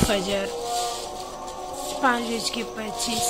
फजर 5:25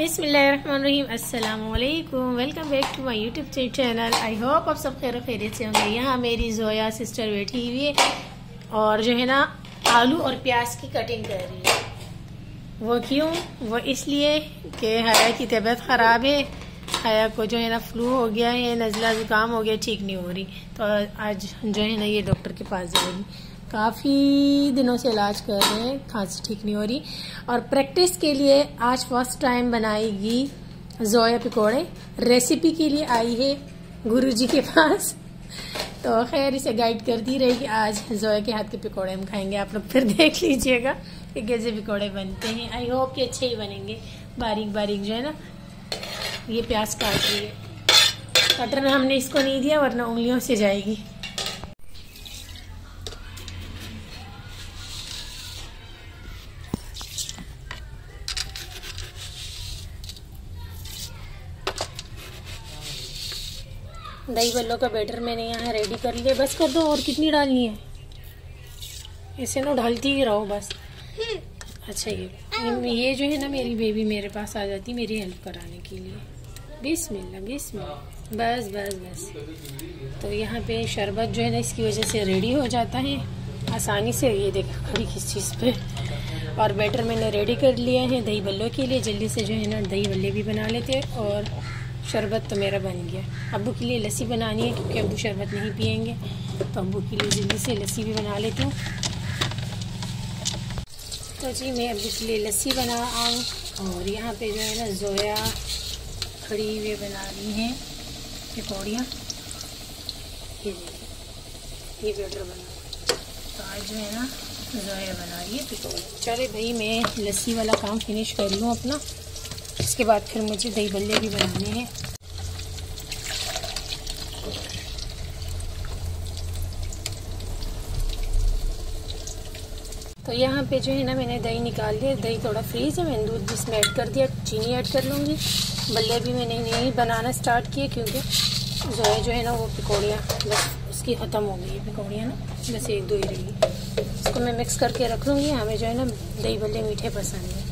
बिस्मिल्लाहिर्रहमानिर्रहीम, अस्सलामुअलैकुम। Welcome back to my YouTube channel. I hope आप सब खैर खैरियत से होंगे। यहाँ मेरी जोया सिस्टर बैठी हुई है और जो है ना आलू और प्याज की कटिंग कर रही है। वो क्यों? वो इसलिए कि हया की तबीयत ख़राब है। हया को जो है ना फ्लू हो गया है, नज़ला ज़ुकाम हो गया, ठीक नहीं हो रही। तो आज जो है ना ये डॉक्टर के पास जाएगी। काफ़ी दिनों से इलाज कर रहे हैं, खांसी ठीक नहीं हो रही। और प्रैक्टिस के लिए आज फर्स्ट टाइम बनाएगी जोया पकौड़े। रेसिपी के लिए आई है गुरुजी के पास, तो खैर इसे गाइड करती रहेगी। आज जोया के हाथ के पकौड़े हम खाएंगे। आप लोग फिर देख लीजिएगा कि कैसे पकौड़े बनते हैं। आई होप कि अच्छे ही बनेंगे। बारीक बारीक जो है ना ये प्याज काट रही है। कटर हमने इसको नहीं दिया वरना उंगलियों से जाएगी। दही बल्लों का बैटर मैंने यहाँ रेडी कर लिया। बस कर दो, और कितनी डालनी है? इसे ना ढालती ही रहो बस। अच्छा ये जो है ना मेरी बेबी मेरे पास आ जाती मेरी हेल्प कराने के लिए। बिस्मिल्लाह बिस्मिल्लाह, बस बस बस। तो यहाँ पे शरबत जो है ना इसकी वजह से रेडी हो जाता है आसानी से। ये देखो खड़ी किस चीज़ पे। और बैटर मैंने रेडी कर लिया है दही बल्लों के लिए। जल्दी से जो है ना दही बल्ले भी बना लेते। और शरबत तो मेरा बन गया। अब्बू के लिए लस्सी बनानी है क्योंकि अब्बू शरबत नहीं पियेंगे, तो अब्बू के लिए जल्दी से लस्सी भी बना लेती हूँ। तो जी मैं अब्बू के लिए लस्सी बना आऊँ। और यहाँ पे जो है ना जोया खड़ी हुई बना रही हैं पकौड़ियाँ। ये देखिए ये बैटर बना। तो आज जो है ना जोया बना रही है पकौड़े। चले भाई मैं लस्सी वाला काम फिनिश कर लूँ अपना, इसके बाद फिर मुझे दही बल्ले भी बनाने हैं। तो यहाँ पे जो है ना मैंने दही निकाल लिया। दही थोड़ा फ्रीज है, मैंने दूध जिसमें ऐड कर दिया, चीनी ऐड कर लूँगी। बल्ले भी मैंने नहीं बनाना स्टार्ट किए क्योंकि जो है ना वो पकौड़ियाँ बस उसकी ख़त्म हो गई है। पकौड़ियाँ ना बस एक दो ही रहेगी। इसको मैं मिक्स करके रख लूँगी। हमें जो है ना दही बल्ले मीठे पसंद है।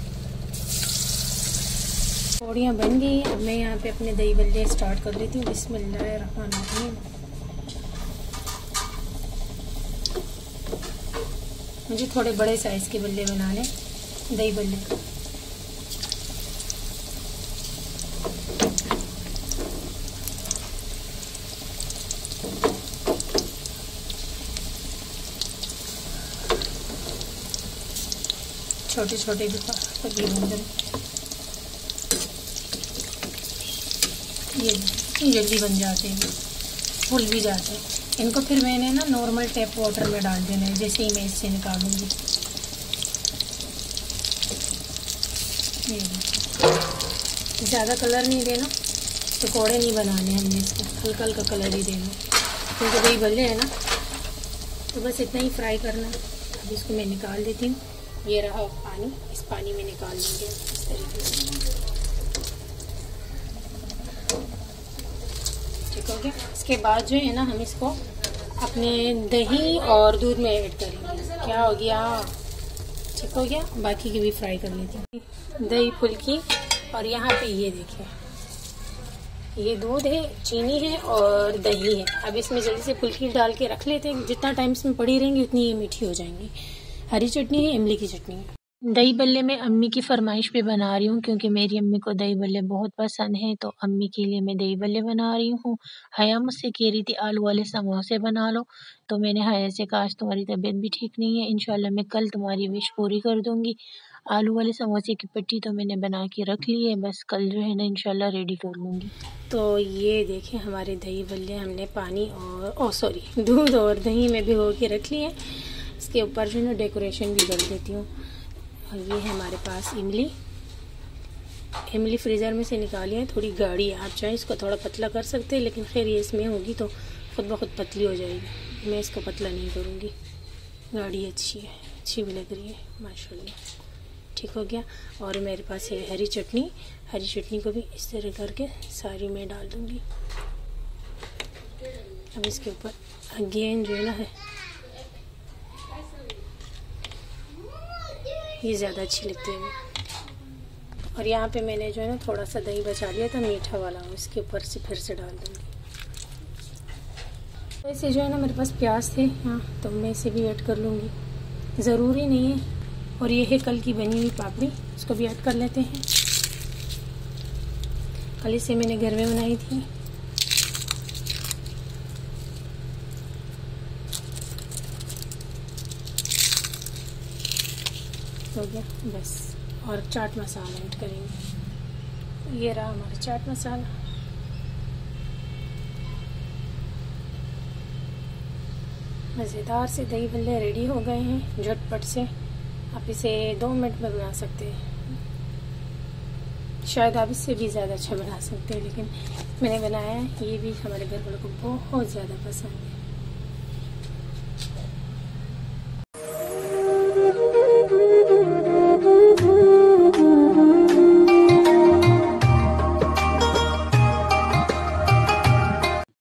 पकौड़ियाँ बन गई। अब मैं यहाँ पे अपने दही बल्ले स्टार्ट कर लेती हूँ। बिस्मिल्लाहिर्रहमानिर्रहीम। मुझे थोड़े बड़े साइज़ के बल्ले बना लें, दही बल्ले। छोटे छोटे भी तकरीबन ये जल्दी बन जाते हैं, फूल भी जाते हैं। इनको फिर मैंने ना नॉर्मल टैप वाटर में डाल देना है, जैसे ही मैं इससे निकालूंगी। ज़्यादा कलर नहीं देना, पकौड़े नहीं बनाने हमने इसको, हल्का हल्का कलर ही देना क्योंकि दही बल्ले है ना, तो बस इतना ही फ्राई करना। अब इसको मैं निकाल देती हूँ। ये रहा पानी, इस पानी में निकाल लेंगे इस तरीके से। ठीक हो गया। इसके बाद जो है ना हम इसको अपने दही और दूध में ऐड करेंगे। क्या हो गया? ठीक हो गया। बाकी की भी फ्राई कर लेती हूँ। दही फुल्की। और यहाँ पे ये देखिए ये दूध है, चीनी है और दही है। अब इसमें जल्दी से फुल्की डाल के रख लेते हैं। जितना टाइम इसमें पड़ी रहेंगी उतनी ये मीठी हो जाएंगी। हरी चटनी है, इमली की चटनी है। दही बल्ले मैं अम्मी की फरमाइश पे बना रही हूँ क्योंकि मेरी अम्मी को दही बल्ले बहुत पसंद हैं, तो अम्मी के लिए मैं दही बल्ले बना रही हूँ। हया मुझसे कह रही थी आलू वाले समोसे बना लो, तो मैंने हया से कहा आज तुम्हारी तबीयत भी ठीक नहीं है, इंशाल्लाह मैं कल तुम्हारी विश पूरी कर दूँगी। आलू वाले समोसे की पट्टी तो मैंने बना के रख ली है, बस कल जो है ना इंशाल्लाह रेडी कर लूँगी। तो ये देखें हमारे दही बल्ले हमने पानी और सॉरी दूध और दही में भिगो के रख लिए। इसके ऊपर जो है ना डेकोरेशन भी कर देती हूँ। और ये है हमारे पास इमली फ्रीज़र में से निकाली है, थोड़ी गाढ़ी है, आप चाहें इसको थोड़ा पतला कर सकते हैं, लेकिन खैर ये इसमें होगी तो खुद ब खुद पतली हो जाएगी, मैं इसको पतला नहीं करूँगी। गाढ़ी अच्छी है, अच्छी भी लग रही है माशाल्लाह, ठीक हो गया। और मेरे पास है हरी चटनी को भी इस तरह करके सारी मैं डाल दूँगी। अब इसके ऊपर अगेन जो है ना ये ज़्यादा अच्छी लगती है। और यहाँ पे मैंने जो है ना थोड़ा सा दही बचा लिया था मीठा वाला, इसके ऊपर से फिर से डाल दूँगी। वैसे जो है ना मेरे पास प्याज थे हाँ, तो मैं इसे भी ऐड कर लूँगी, ज़रूरी नहीं है। और ये है कल की बनी हुई पापड़ी, इसको भी ऐड कर लेते हैं। कल इसे मैंने घर में बनाई थी। हो गया बस। और चाट मसाला ऐड करेंगे, ये रहा हमारा चाट मसाला। मज़ेदार से दही बल्ले रेडी हो गए हैं झटपट से। आप इसे 2 मिनट में बना सकते हैं, शायद आप इससे भी ज़्यादा अच्छा बना सकते हैं, लेकिन मैंने बनाया है। ये भी हमारे घर वालों को बहुत ज़्यादा पसंद है।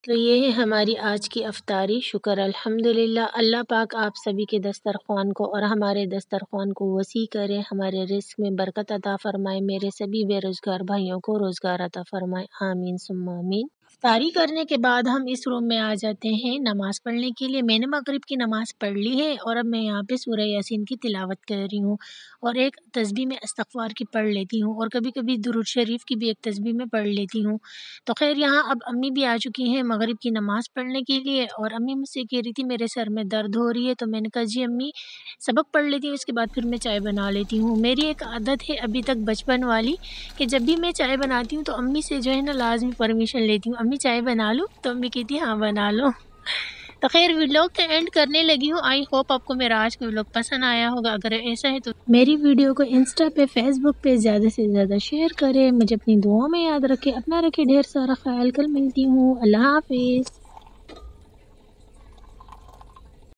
तो ये है हमारी आज की अफ्तारी। शुक्र अल्हम्दुलिल्लाह, अल्लाह पाक आप सभी के दस्तरख्वान को और हमारे दस्तरख्वान को वसी करे, हमारे रिस्क में बरकत अता फरमाए, मेरे सभी बेरोज़गार भाइयों को रोज़गार अता फरमाए, आमीन सुम्मा आमीन। इफ्तारी करने के बाद हम इस रूम में आ जाते हैं नमाज़ पढ़ने के लिए। मैंने मगरिब की नमाज़ पढ़ ली है और अब मैं यहाँ पे सूरह यासीन की तिलावत कर रही हूँ और एक तस्बीह में इस्तग़फ़ार की पढ़ लेती हूँ और कभी कभी दुरूद शरीफ की भी एक तस्बीह में पढ़ लेती हूँ। तो खैर यहाँ अब अम्मी भी आ चुकी हैं मगरिब की नमाज़ पढ़ने के लिए और अम्मी मुझसे कह रही थी मेरे सर में दर्द हो रही है, तो मैंने कहा जी अम्मी सबक पढ़ लेती हूँ, उसके बाद फिर मैं चाय बना लेती हूँ। मेरी एक आदत है अभी तक बचपन वाली कि जब भी मैं चाय बनाती हूँ तो अम्मी से जो है ना लाजमी परमिशन लेती हूँ, अम्मी चाय बना लूँ, तो अम्मी कहती है हाँ बना लो। तो खैर व्लॉग का एंड करने लगी हूँ। आई होप आपको मेरा आज का व्लॉग पसंद आया होगा। अगर ऐसा है तो मेरी वीडियो को इंस्टा पे फेसबुक पे ज़्यादा से ज़्यादा शेयर करें, मुझे अपनी दुआओं में याद रखें, अपना रखें ढेर सारा ख्याल। कल मिलती हूँ, अल्लाह हाफिज़।